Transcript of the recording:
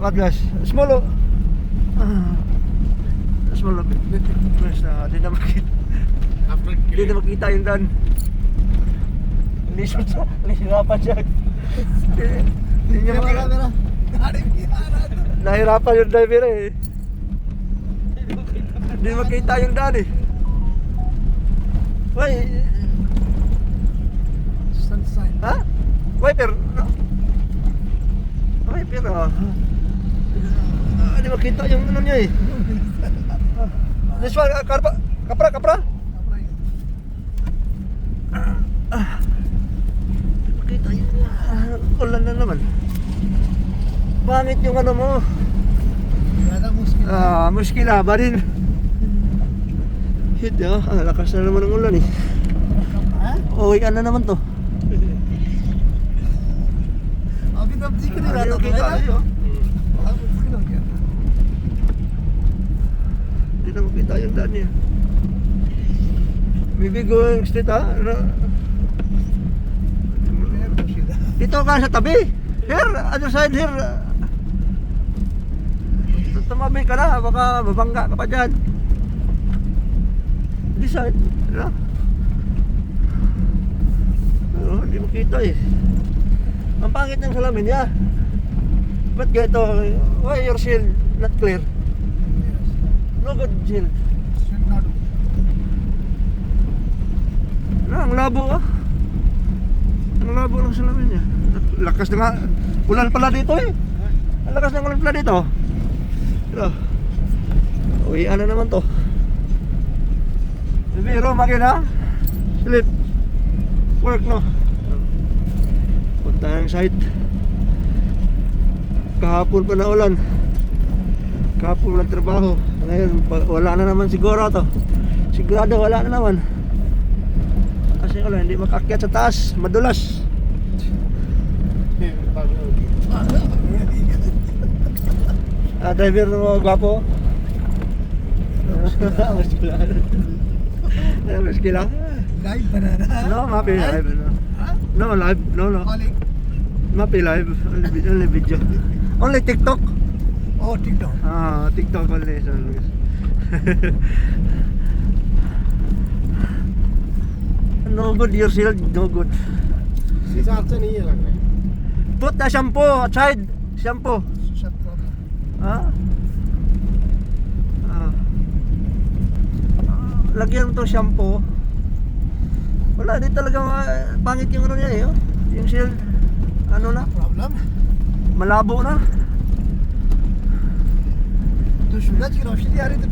What glass? Small. Small. Glass na. Di na makita. Di na makita yung daan. Nahirapan siya. Hindi niya makita. Nahirapan yung driver eh. Hindi makita yung daan eh. Why? Sunshine. Ha? Wiper. Wiper ah. Hindi makita yung ano niya eh. This one, kapra. Hindi makita yung ulan na naman. Pangit yung ano mo. Muskila ba rin? Hit ya, lakas na naman ng ulan eh. Uwi na naman to. Hindi na makita yung daan niya. Maybe going straight ha? Dito ka sa tabi. Here, other side here. Tumabi ka na, baka mabangga ka pa dyan. This side, ano? Hindi makita eh. Ang pangit ng salamin niya. Ba't ganito? Why your shield not clear? No good shield. Ang labo ah. Ang labo ng salamin niya. Lakas na nga. Ulan pala dito eh. Ang lakas ng ulan pala dito. Uwian na naman to. Biro makina. Sleep. Work no. Punta ng site. Kahapon pa na ulan. Kahapon walang trabaho. Ngayon wala na naman siguro to. Sigurado wala na naman. Kasi ulan hindi makakyat sa taas. Madulas. Driver mo gwapo. Muskila. Live banana. No, mapi live. No, live. No. Mapi live. Only video. Only TikTok. Oh, TikTok. TikTok only. No good your shield. No good. शीशा अच्छा नहीं है लग रहा है. Put the shampoo outside. Shampoo. Lagyan to shampoo. Wala din talaga pangit yung ano niya eh. Oh. Yung shield ano na? Problem. Malabo na. तो सूरज की रोशनी आ रही तो